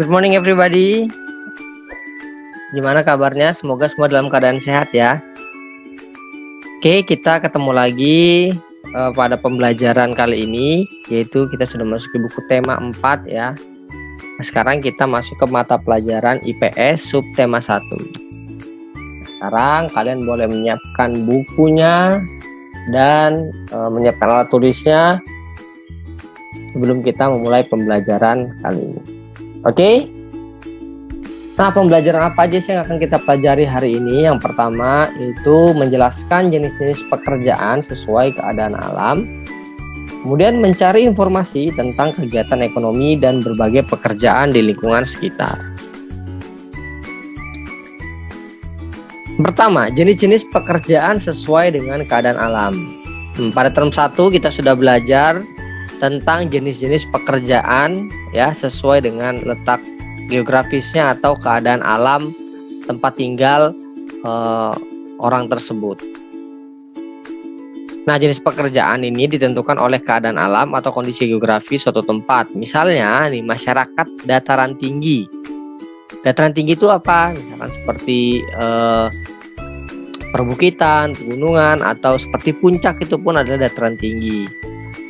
Good morning everybody. Gimana kabarnya? Semoga semua dalam keadaan sehat ya. Oke, kita ketemu lagi pada pembelajaran kali ini, yaitu kita sudah masuk ke buku tema 4 ya. Nah, sekarang kita masuk ke mata pelajaran IPS subtema 1. Sekarang kalian boleh menyiapkan bukunya dan menyiapkan alat tulisnya sebelum kita memulai pembelajaran kali ini. Oke? Nah, pembelajaran apa aja sih yang akan kita pelajari hari ini? Yang pertama itu menjelaskan jenis-jenis pekerjaan sesuai keadaan alam. Kemudian mencari informasi tentang kegiatan ekonomi dan berbagai pekerjaan di lingkungan sekitar. Pertama, jenis-jenis pekerjaan sesuai dengan keadaan alam. Pada term 1 kita sudah belajar tentang jenis-jenis pekerjaan ya sesuai dengan letak geografisnya atau keadaan alam tempat tinggal orang tersebut. Nah, jenis pekerjaan ini ditentukan oleh keadaan alam atau kondisi geografis suatu tempat. Misalnya nih, masyarakat dataran tinggi. Dataran tinggi itu apa? Misalkan seperti perbukitan, pegunungan, atau seperti puncak itu pun adalah dataran tinggi.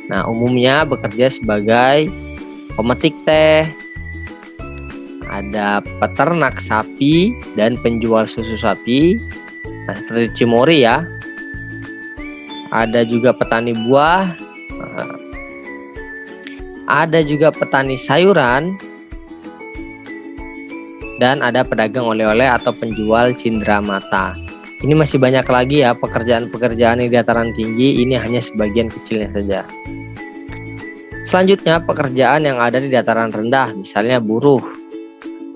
Nah, umumnya bekerja sebagai pemetik teh, ada peternak sapi dan penjual susu sapi, nah, seperti Cimory ya. Ada juga petani buah, ada juga petani sayuran, dan ada pedagang oleh-oleh atau penjual cindera mata. Ini masih banyak lagi ya pekerjaan-pekerjaan di dataran tinggi, ini hanya sebagian kecilnya saja. Selanjutnya pekerjaan yang ada di dataran rendah, misalnya buruh.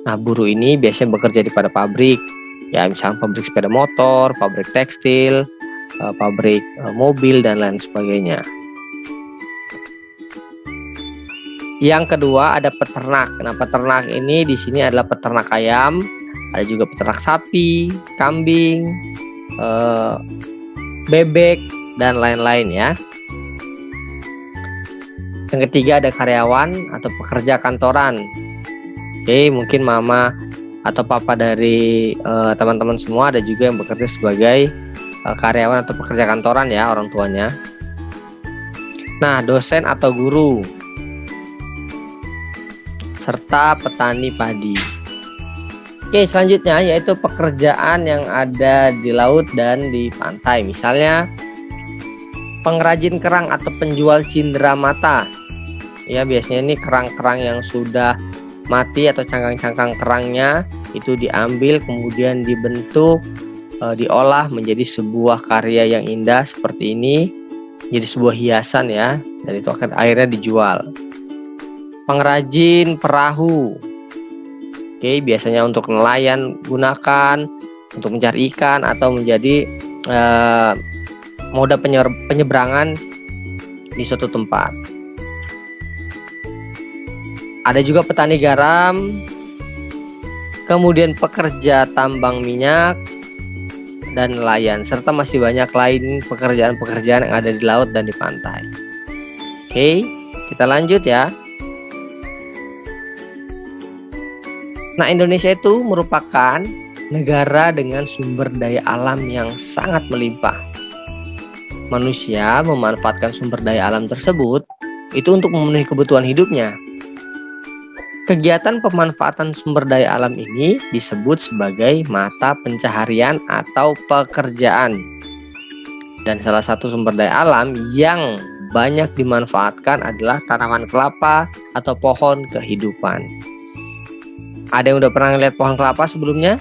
Nah, buruh ini biasanya bekerja di pada pabrik, ya misalnya pabrik sepeda motor, pabrik tekstil, pabrik mobil dan lain sebagainya. Yang kedua ada peternak. Nah, peternak ini di sini adalah peternak ayam, ada juga peternak sapi, kambing, bebek dan lain-lain ya. Yang ketiga ada karyawan atau pekerja kantoran. Oke, mungkin mama atau papa dari teman-teman semua ada juga yang bekerja sebagai karyawan atau pekerja kantoran ya, orang tuanya. Nah, dosen atau guru serta petani padi. Oke, selanjutnya yaitu pekerjaan yang ada di laut dan di pantai. Misalnya pengrajin kerang atau penjual cindera mata. Ya, biasanya ini kerang-kerang yang sudah mati atau cangkang-cangkang kerangnya itu diambil kemudian dibentuk, diolah menjadi sebuah karya yang indah seperti ini, jadi sebuah hiasan ya, dan itu akan akhirnya dijual. Pengrajin perahu. Oke, biasanya untuk nelayan gunakan untuk mencari ikan atau menjadi moda penyeberangan di suatu tempat. Ada juga petani garam, kemudian pekerja tambang minyak dan nelayan, serta masih banyak lain pekerjaan-pekerjaan yang ada di laut dan di pantai. Oke, kita lanjut ya. Nah, Indonesia itu merupakan negara dengan sumber daya alam yang sangat melimpah. Manusia memanfaatkan sumber daya alam tersebut itu untuk memenuhi kebutuhan hidupnya. Kegiatan pemanfaatan sumber daya alam ini disebut sebagai mata pencaharian atau pekerjaan. Dan salah satu sumber daya alam yang banyak dimanfaatkan adalah tanaman kelapa atau pohon kehidupan. Ada yang udah pernah lihat pohon kelapa sebelumnya?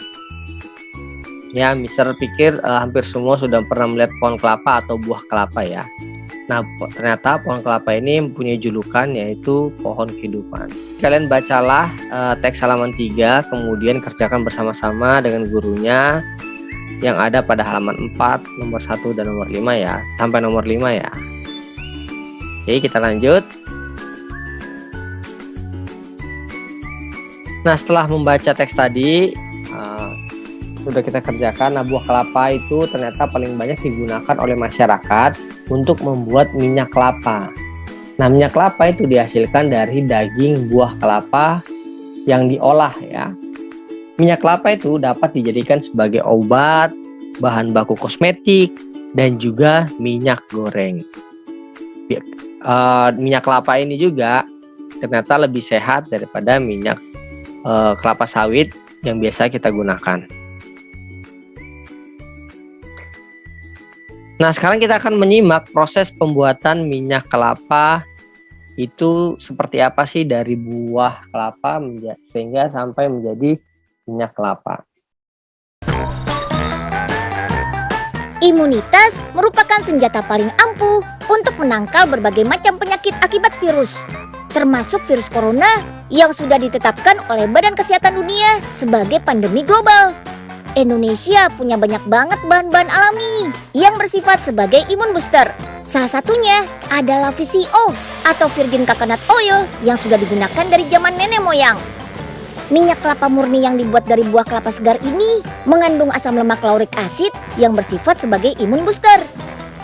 Ya, Mister pikir hampir semua sudah pernah melihat pohon kelapa atau buah kelapa ya. Nah, ternyata pohon kelapa ini mempunyai julukan yaitu pohon kehidupan. Kalian bacalah teks halaman 3, kemudian kerjakan bersama-sama dengan gurunya yang ada pada halaman 4, nomor 1 dan nomor 5 ya, sampai nomor 5 ya. Oke, kita lanjut. Nah, setelah membaca teks tadi, sudah kita kerjakan. Nah, buah kelapa itu ternyata paling banyak digunakan oleh masyarakat untuk membuat minyak kelapa. Nah, minyak kelapa itu dihasilkan dari daging buah kelapa yang diolah ya. Minyak kelapa itu dapat dijadikan sebagai obat, bahan baku kosmetik, dan juga minyak goreng. Minyak kelapa ini juga ternyata lebih sehat daripada minyak kelapa sawit yang biasa kita gunakan. Nah, sekarang kita akan menyimak proses pembuatan minyak kelapa itu seperti apa sih dari buah kelapa sehingga sampai menjadi minyak kelapa. Imunitas merupakan senjata paling ampuh untuk menangkal berbagai macam penyakit akibat virus, termasuk virus corona yang sudah ditetapkan oleh Badan Kesehatan Dunia sebagai pandemi global. Indonesia punya banyak banget bahan-bahan alami yang bersifat sebagai imun booster. Salah satunya adalah VCO atau Virgin Coconut Oil yang sudah digunakan dari zaman nenek moyang. Minyak kelapa murni yang dibuat dari buah kelapa segar ini mengandung asam lemak laurik asid yang bersifat sebagai imun booster.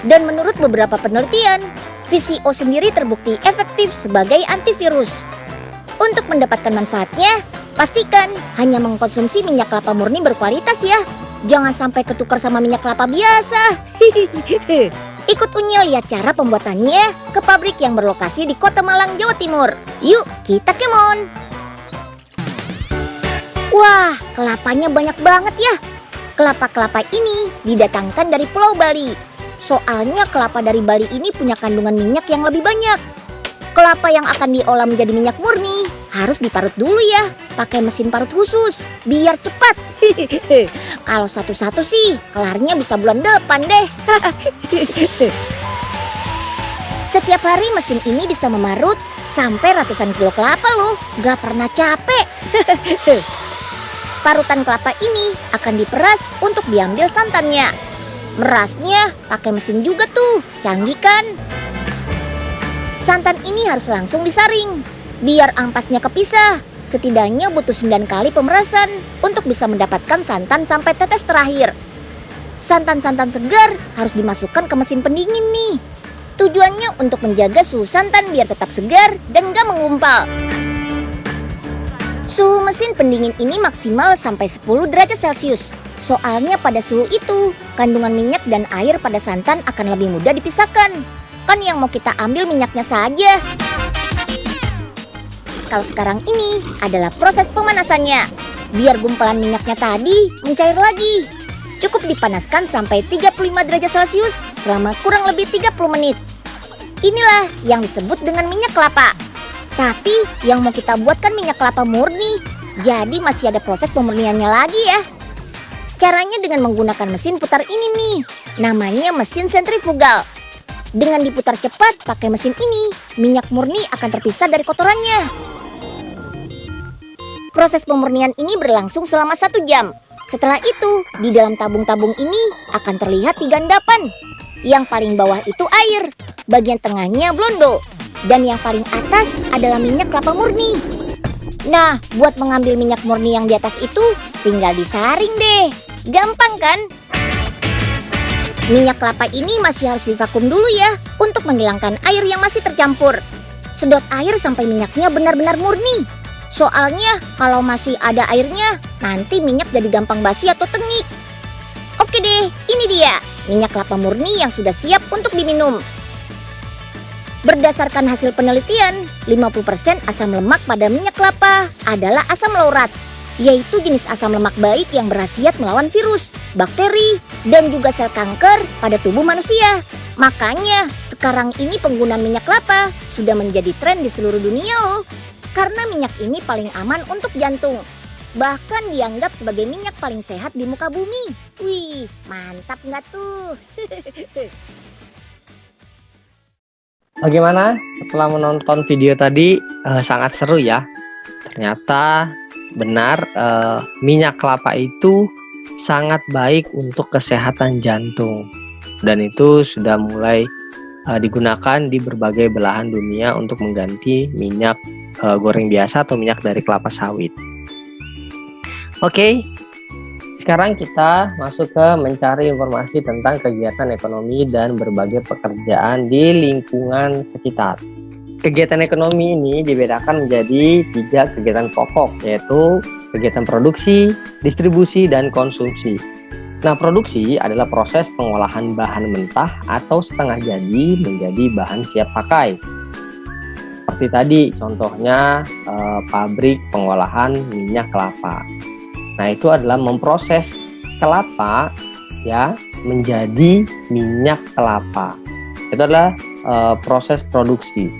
Dan menurut beberapa penelitian, VCO sendiri terbukti efektif sebagai antivirus. Untuk mendapatkan manfaatnya, pastikan hanya mengkonsumsi minyak kelapa murni berkualitas ya. Jangan sampai ketukar sama minyak kelapa biasa. Ikut Unyil lihat cara pembuatannya ke pabrik yang berlokasi di Kota Malang, Jawa Timur. Yuk, kita kemon. Wah, kelapanya banyak banget ya. Kelapa-kelapa ini didatangkan dari Pulau Bali. Soalnya kelapa dari Bali ini punya kandungan minyak yang lebih banyak. Kelapa yang akan diolah menjadi minyak murni harus diparut dulu ya, pakai mesin parut khusus biar cepat. Kalau satu-satu sih kelarnya bisa bulan depan deh. Setiap hari mesin ini bisa memarut sampai ratusan kilo kelapa loh, gak pernah capek. Parutan kelapa ini akan diperas untuk diambil santannya. Merasnya pakai mesin juga tuh, canggih kan? Santan ini harus langsung disaring, biar ampasnya kepisah. Setidaknya butuh 9 kali pemerasan untuk bisa mendapatkan santan sampai tetes terakhir. Santan-santan segar harus dimasukkan ke mesin pendingin nih. Tujuannya untuk menjaga suhu santan biar tetap segar dan gak mengumpal. Suhu mesin pendingin ini maksimal sampai 10 derajat Celcius. Soalnya pada suhu itu, kandungan minyak dan air pada santan akan lebih mudah dipisahkan. Kan yang mau kita ambil minyaknya saja. Kalau sekarang ini adalah proses pemanasannya. Biar gumpalan minyaknya tadi mencair lagi. Cukup dipanaskan sampai 35 derajat Celcius selama kurang lebih 30 menit. Inilah yang disebut dengan minyak kelapa. Tapi yang mau kita buat kan minyak kelapa murni. Jadi masih ada proses pemurniannya lagi ya. Caranya dengan menggunakan mesin putar ini nih. Namanya mesin sentrifugal. Dengan diputar cepat pakai mesin ini, minyak murni akan terpisah dari kotorannya. Proses pemurnian ini berlangsung selama 1 jam. Setelah itu, di dalam tabung-tabung ini akan terlihat 3 endapan. Yang paling bawah itu air, bagian tengahnya blondo, dan yang paling atas adalah minyak kelapa murni. Nah, buat mengambil minyak murni yang di atas itu, tinggal disaring deh. Gampang kan? Minyak kelapa ini masih harus divakum dulu ya, untuk menghilangkan air yang masih tercampur. Sedot air sampai minyaknya benar-benar murni. Soalnya kalau masih ada airnya, nanti minyak jadi gampang basi atau tengik. Oke deh, ini dia minyak kelapa murni yang sudah siap untuk diminum. Berdasarkan hasil penelitian, 50% asam lemak pada minyak kelapa adalah asam laurat, yaitu jenis asam lemak baik yang berkhasiat melawan virus, bakteri, dan juga sel kanker pada tubuh manusia. Makanya sekarang ini penggunaan minyak kelapa sudah menjadi tren di seluruh dunia loh. Karena minyak ini paling aman untuk jantung. Bahkan dianggap sebagai minyak paling sehat di muka bumi. Wih, mantap nggak tuh? Bagaimana setelah menonton video tadi? Sangat seru ya. Ternyata benar minyak kelapa itu sangat baik untuk kesehatan jantung. Dan itu sudah mulai digunakan di berbagai belahan dunia untuk mengganti minyak goreng biasa atau minyak dari kelapa sawit. Oke, sekarang kita masuk ke mencari informasi tentang kegiatan ekonomi dan berbagai pekerjaan di lingkungan sekitar. kegiatan ekonomi ini dibedakan menjadi 3 kegiatan pokok, yaitu kegiatan produksi, distribusi, dan konsumsi. Nah, produksi adalah proses pengolahan bahan mentah atau setengah jadi menjadi bahan siap pakai. Seperti tadi contohnya pabrik pengolahan minyak kelapa. Nah, itu adalah memproses kelapa ya menjadi minyak kelapa. Itu adalah proses produksi.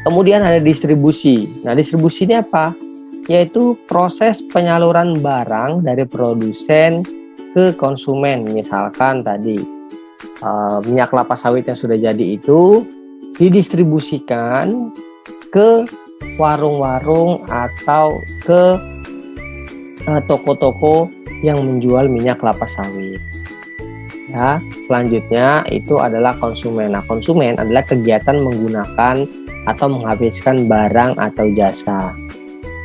Kemudian ada distribusi. Nah, distribusi ini apa? Yaitu proses penyaluran barang dari produsen ke konsumen. Misalkan tadi minyak kelapa sawit yang sudah jadi itu didistribusikan ke warung-warung atau ke toko-toko yang menjual minyak kelapa sawit. Ya, selanjutnya itu adalah konsumen. Nah, konsumen adalah kegiatan menggunakan atau menghabiskan barang atau jasa.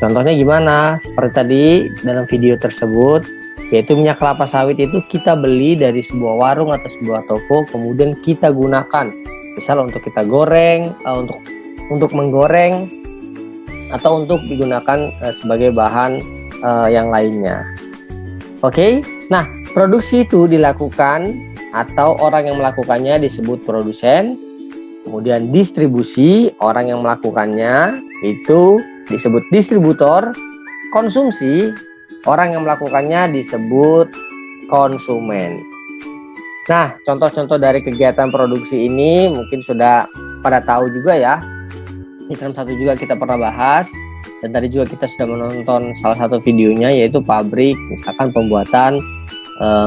Contohnya gimana? Seperti tadi dalam video tersebut, yaitu minyak kelapa sawit itu kita beli dari sebuah warung atau sebuah toko, kemudian kita gunakan. Misal untuk kita goreng, untuk menggoreng, atau untuk digunakan sebagai bahan yang lainnya. Oke, nah produksi itu dilakukan atau orang yang melakukannya disebut produsen. Kemudian distribusi, orang yang melakukannya itu disebut distributor. Konsumsi, orang yang melakukannya disebut konsumen. Nah, contoh-contoh dari kegiatan produksi ini mungkin sudah pada tahu juga ya. Item 1 juga kita pernah bahas, dan tadi juga kita sudah menonton salah satu videonya, yaitu pabrik misalkan pembuatan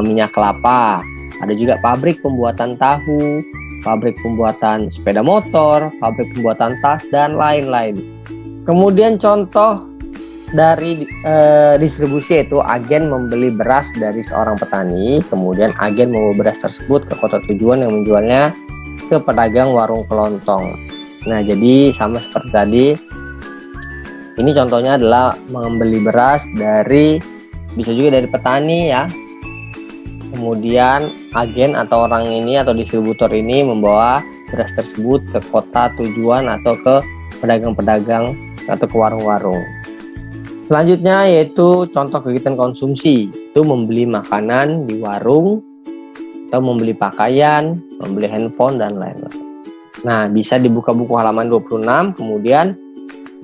minyak kelapa. Ada juga pabrik pembuatan tahu, pabrik pembuatan sepeda motor, pabrik pembuatan tas, dan lain-lain. Kemudian contoh dari distribusi yaitu agen membeli beras dari seorang petani, kemudian agen membawa beras tersebut ke kota tujuan yang menjualnya ke pedagang warung kelontong. Nah, jadi sama seperti tadi, ini contohnya adalah membeli beras dari, bisa juga dari petani ya. Kemudian agen atau orang ini atau distributor ini membawa beras tersebut ke kota tujuan atau ke pedagang-pedagang atau ke warung-warung. Selanjutnya yaitu contoh kegiatan konsumsi, itu membeli makanan di warung atau membeli pakaian, membeli handphone, dan lain-lain. Nah, bisa dibuka buku halaman 26, kemudian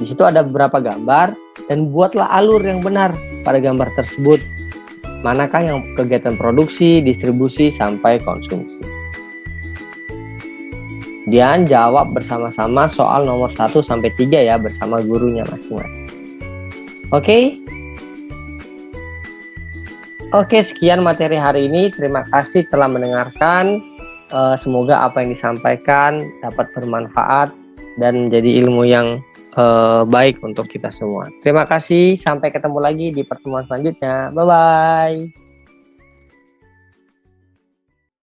di situ ada beberapa gambar dan buatlah alur yang benar pada gambar tersebut. Manakah yang kegiatan produksi, distribusi, sampai konsumsi. Kemudian jawab bersama-sama soal nomor 1 sampai 3 ya, bersama gurunya masing-masing. Oke, sekian materi hari ini. Terima kasih telah mendengarkan. Semoga apa yang disampaikan dapat bermanfaat dan menjadi ilmu yang baik untuk kita semua. Terima kasih, sampai ketemu lagi di pertemuan selanjutnya. Bye-bye.